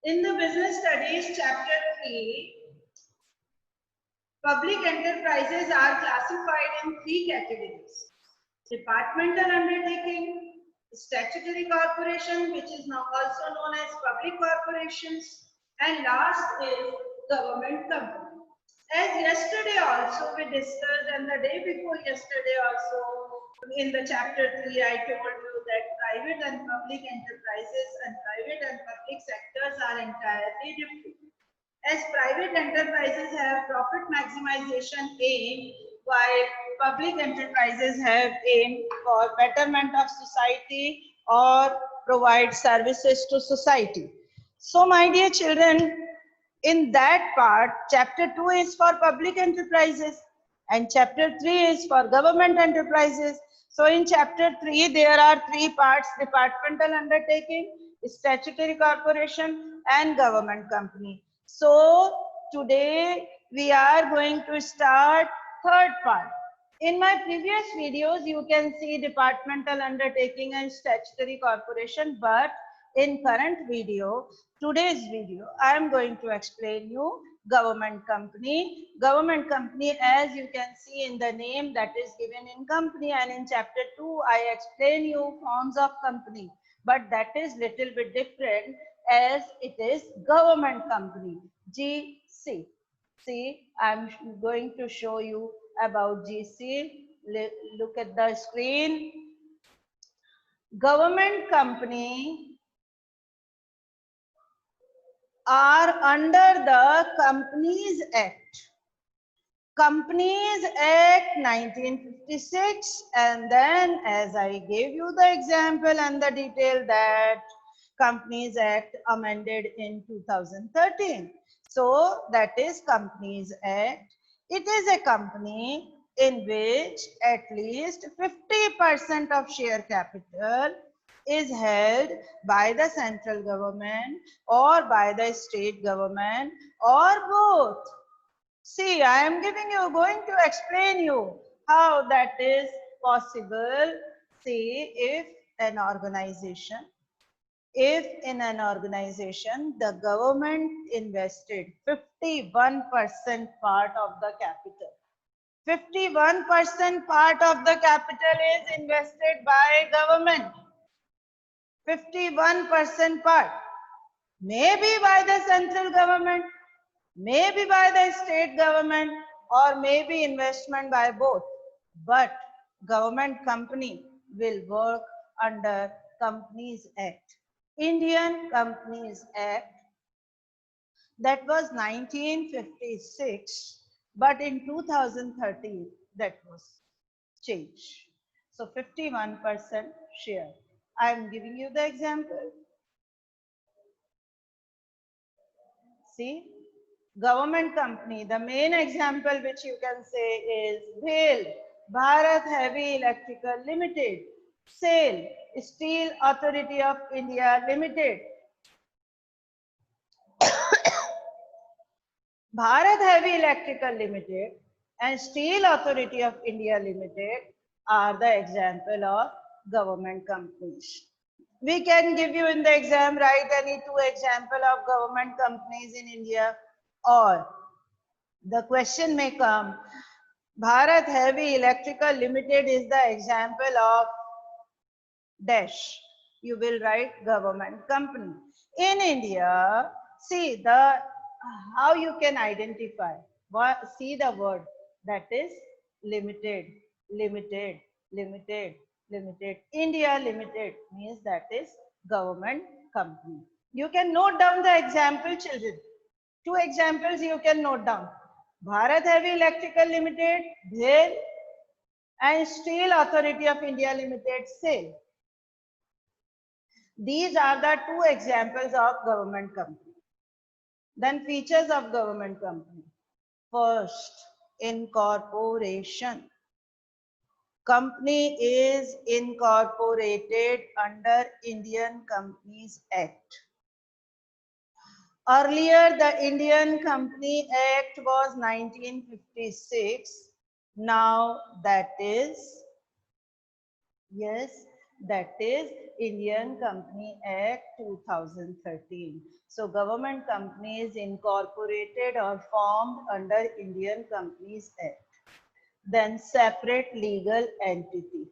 In the business studies, chapter 3, public enterprises are classified in 3 categories. Departmental undertaking, statutory corporation, which is now also known as public corporations, and last is government company. As yesterday also we discussed, and the day before yesterday also, in the chapter 3, I told you that private and public enterprises and private and public sectors are entirely different. As private enterprises have profit maximization aim, while public enterprises have aim for betterment of society or provide services to society. So my dear children, in that part, chapter 2 is for public enterprises and chapter 3 is for government enterprises. So in chapter 3, there are 3 parts: departmental undertaking, statutory corporation, and government company. So today we are going to start third part. In my previous videos, you can see departmental undertaking and statutory corporation, but in current video, today's video, I am going to explain you government company. Government company, as you can see in the name that is given in company, and in chapter 2, I explain you forms of company, but that is little bit different as it is government company, GC. See, I'm going to show you about GC. Look at the screen. Government company are under the Companies Act. Companies Act 1956, and then as I gave you the example and the detail, that Companies Act amended in 2013. So that is Companies Act. It is a company in which at least 50% of share capital is held by the central government or by the state government or both. See, I am going to explain you how that is possible. See, if in an organization, the government invested 51% part of the capital. 51% part of the capital is invested by government. 51% part. Maybe by the central government, maybe by the state government, or maybe investment by both. But government company will work under Companies Act. Indian Companies Act, that was 1956, but in 2013 that was changed. So 51% share. I am giving you the example. See, government company, the main example which you can say is BHEL, Bharat Heavy Electrical Limited, SAIL, Steel Authority of India Limited. Bharat Heavy Electrical Limited and Steel Authority of India Limited are the example of government companies. We can give you in the exam, write any 2 example of government companies in India, or the question may come, Bharat Heavy Electrical Limited is the example of dash. You will write government company. In India, see how you can identify. See the word, that is limited, limited, limited, limited. India Limited means that is government company. You can note down the example, children. 2 examples you can note down. Bharat Heavy Electrical Limited, BHEL, and Steel Authority of India Limited, SAIL. These are the 2 examples of government company. Then features of government company. First, incorporation. Company is incorporated under Indian Companies Act. Earlier, the Indian Company Act was 1956. Now that is, yes, That is Indian Company Act 2013. So government company is incorporated or formed under Indian Companies Act. Then separate legal entity.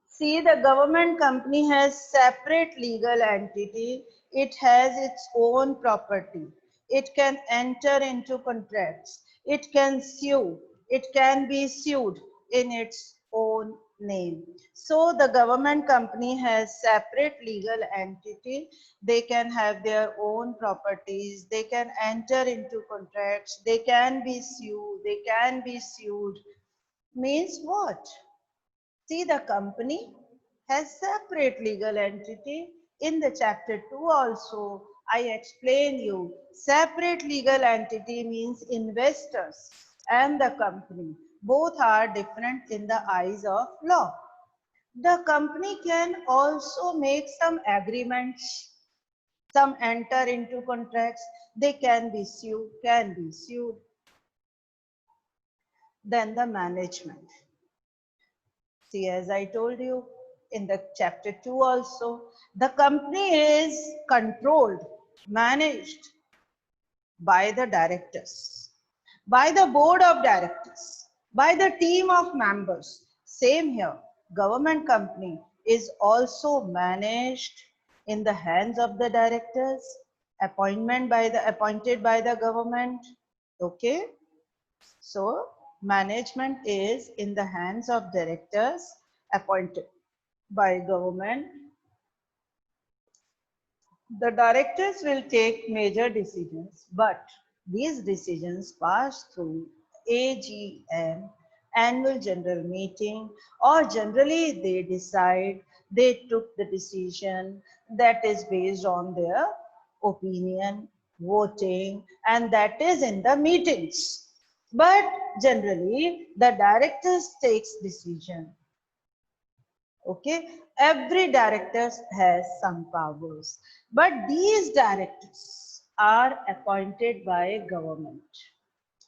See, the government company has separate legal entity. It has its own property. It can enter into contracts. It can sue. It can be sued in its own name. So the government company has separate legal entity. They can have their own properties. They can enter into contracts. They can be sued. They can be sued. Means what? See, the company has separate legal entity. In the chapter 2 also, I explain you separate legal entity means investors and the company. Both are different in the eyes of law. The company can also make some agreements, some enter into contracts. They can be sued. Then the management. See, as I told you in the chapter 2 also, the company is controlled, managed by the directors, by the board of directors, by the team of members. Same here, government company is also managed in the hands of the directors, appointed by the government. Okay. So management is in the hands of directors appointed by government. The directors will take major decisions, but these decisions pass through AGM, annual general meeting, or generally they took the decision that is based on their opinion, voting, and that is in the meetings. But generally, the directors takes decision. Okay, every director has some powers, but these directors are appointed by government.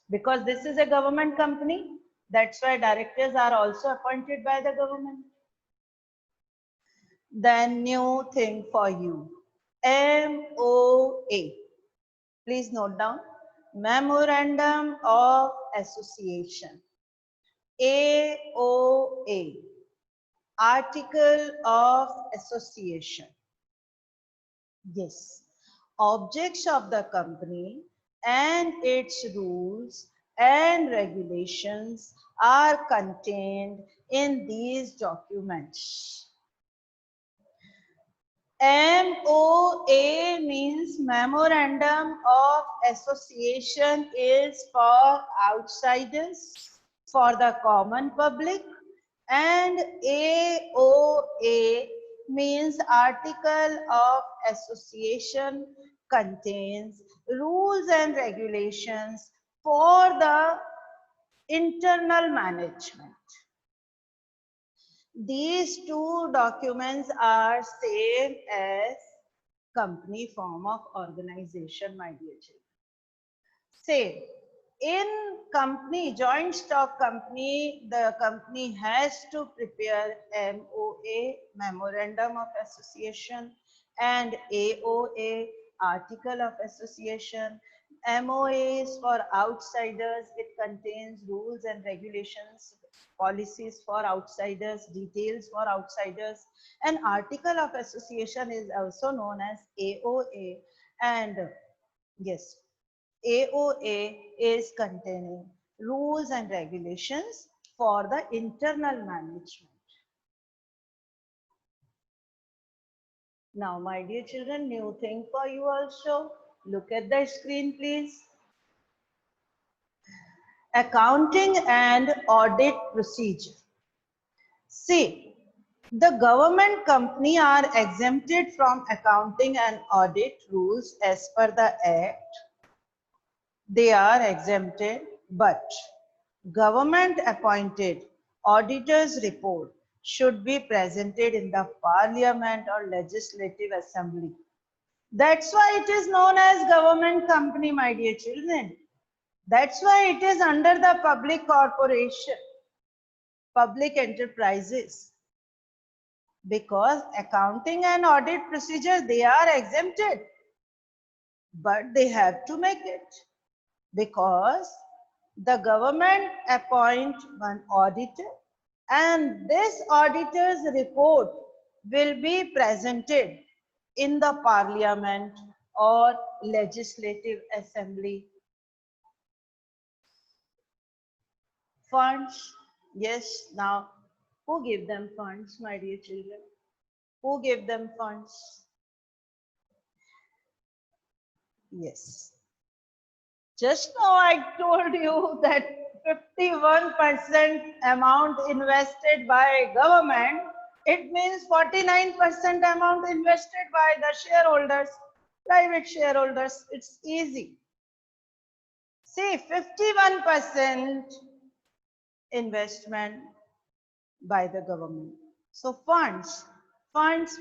Because this is a government company, that's why directors are also appointed by the government. Then new thing for you, MOA. Please note down, Memorandum of Association. AOA, Article of Association. Yes, objects of the company and its rules and regulations are contained in these documents. MOA means Memorandum of Association is for outsiders, for the common public, and AOA means Article of Association contains rules and regulations for the internal management. These two documents are same as company form of organization, my dear children. Same. In company, joint stock company, the company has to prepare MOA, Memorandum of Association, and AOA, Article of Association. MOA is for outsiders. It contains rules and regulations, policies for outsiders, details for outsiders. An Article of Association is also known as AOA, and yes, AOA is containing rules and regulations for the internal management. Now, my dear children, new thing for you also. Look at the screen, please. Accounting and audit procedure. See, the government company are exempted from accounting and audit rules as per the Act. They are exempted, but government appointed auditor's report should be presented in the parliament or legislative assembly. That's why it is known as government company, my dear children. That's why it is under the public corporation. public enterprises, because accounting and audit procedure, they are exempted, but they have to make it, because the government appoint one auditor, and this auditor's report will be presented in the parliament or legislative assembly. Funds, yes, now who gave them funds, my dear children? Who gave them funds? Yes. Just now I told you that 51% amount invested by government, it means 49% amount invested by the shareholders, private shareholders. It's easy. See, 51% investment by the government. So funds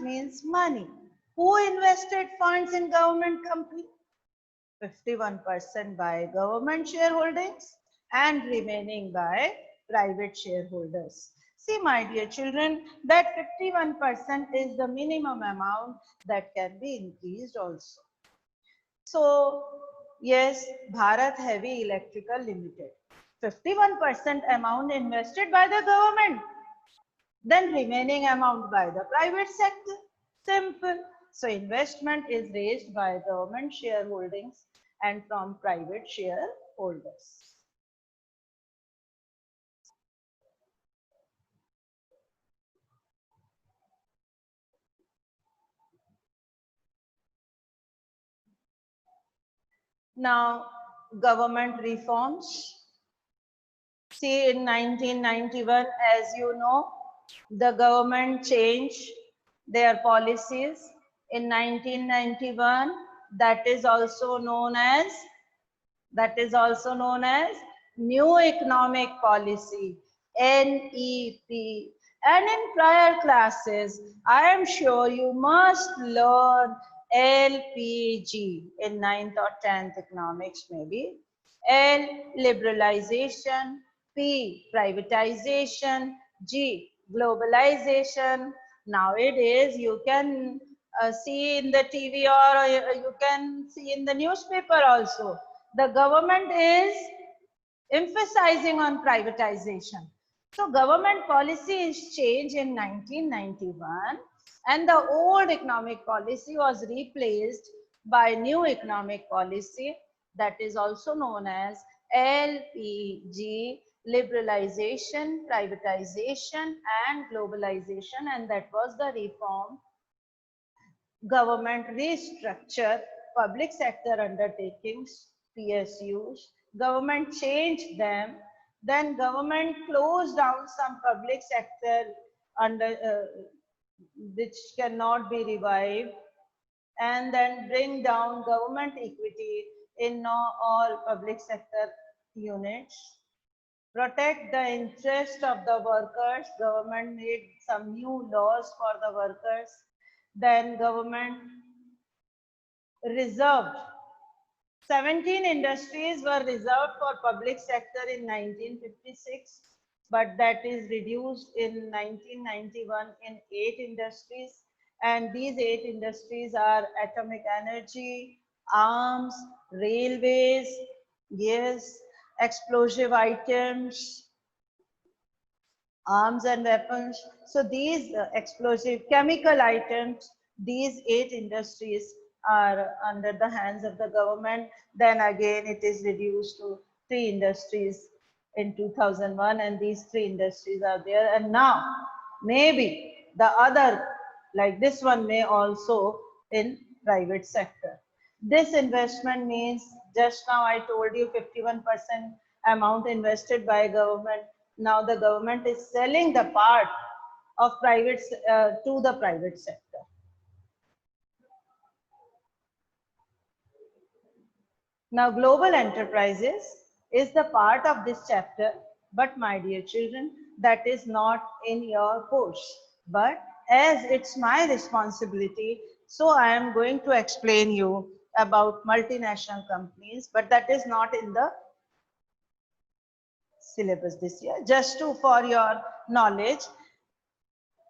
means money. Who invested funds in government company? 51% by government shareholdings and remaining by private shareholders. See, my dear children, that 51% is the minimum amount that can be increased also. So, yes, Bharat Heavy Electrical Limited, 51% amount invested by the government, then remaining amount by the private sector. Simple. So investment is raised by government shareholdings and from private shareholders. Now, government reforms. See, in 1991, as you know, the government changed their policies. In 1991, that is also known as New Economic Policy, NEP. And in prior classes, I am sure you must learn LPG in 9th or 10th economics maybe. L, liberalization. P, privatization. G, globalization. Nowadays, you can see in the TV or you can see in the newspaper also. The government is emphasizing on privatization. So government policy is changed in 1991 and the old economic policy was replaced by new economic policy that is also known as LPG, liberalization, privatization and globalization, and that was the reform. Government restructure public sector undertakings, PSUs. Government changed them. Then government closed down some public sector which cannot be revived, and then bring down government equity in all public sector units. Protect the interest of the workers. Government made some new laws for the workers. Then government reserved 17 industries were reserved for public sector in 1956, but that is reduced in 1991 in 8 industries, and these 8 industries are atomic energy, arms, railways, yes, explosive items, arms and weapons. So these explosive chemical items, these 8 industries are under the hands of the government. Then again, it is reduced to 3 industries in 2001, and these 3 industries are there. And now maybe the other, like this one, may also in private sector. This investment means, just now I told you 51% amount invested by government. Now the government is selling the part of private to the private sector. Now global enterprises is the part of this chapter, but my dear children, that is not in your course. But as it's my responsibility, so I am going to explain you about multinational companies, but that is not in the syllabus this year. Just for your knowledge,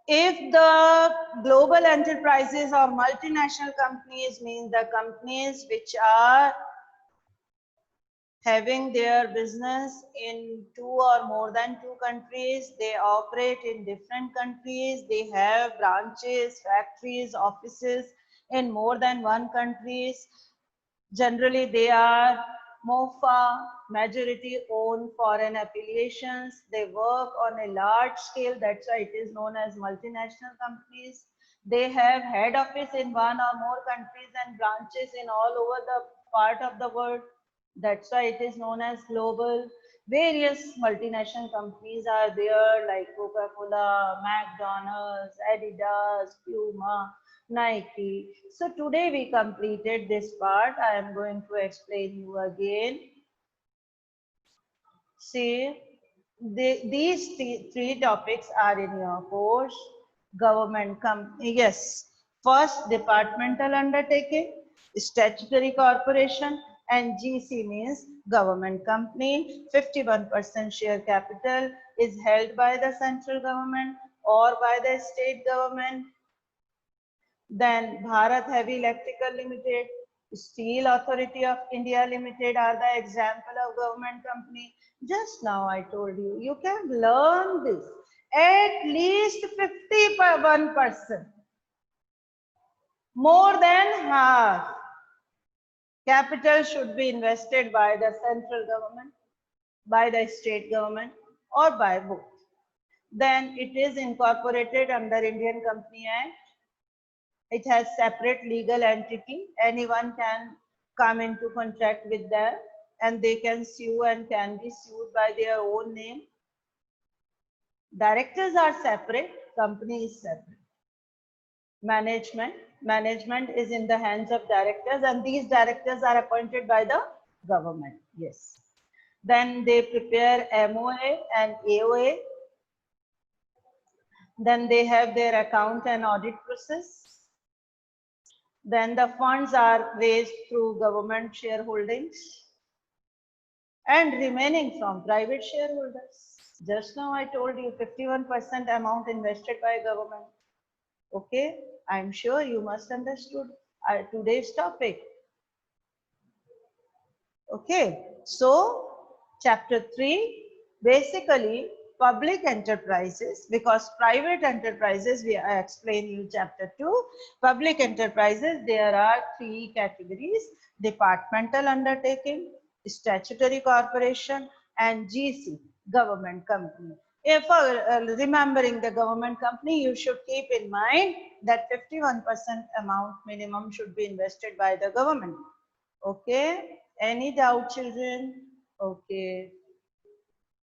if the global enterprises or multinational companies mean the companies which are having their business in 2 or more than 2 countries, they operate in different countries, they have branches, factories, offices in more than 1 countries. Generally, they are MOFA, majority owned foreign affiliations. They work on a large scale. That's why it is known as multinational companies. They have head office in 1 or more countries and branches in all over the part of the world. That's why it is known as global. Various multinational companies are there like Coca-Cola, McDonald's, Adidas, Puma, Nike. So today we completed this part. I am going to explain you again. See, these three topics are in your course. Government company, yes. First, departmental undertaking, statutory corporation, and GC means government company. 51% share capital is held by the central government or by the state government. Then Bharat Heavy Electrical Limited, Steel Authority of India Limited are the example of government company. Just now I told you, you can learn this. At least 51%, more than half, capital should be invested by the central government, by the state government, or by both. Then it is incorporated under Indian Company Act. It has separate legal entity. Anyone can come into contact with them and they can sue and can be sued by their own name. Directors are separate, company is separate. Management is in the hands of directors and these directors are appointed by the government. Yes. Then they prepare MOA and AOA. Then they have their account and audit process. Then the funds are raised through government shareholdings and remaining from private shareholders. Just now I told you 51% amount invested by government. Okay, I'm sure you must understood today's topic. Okay, so chapter 3, basically public enterprises, because private enterprises, I explain you chapter 2. Public enterprises, there are 3 categories: departmental undertaking, statutory corporation, and GC, government company. If remembering the government company, you should keep in mind that 51% amount minimum should be invested by the government. Okay, any doubt, children? Okay.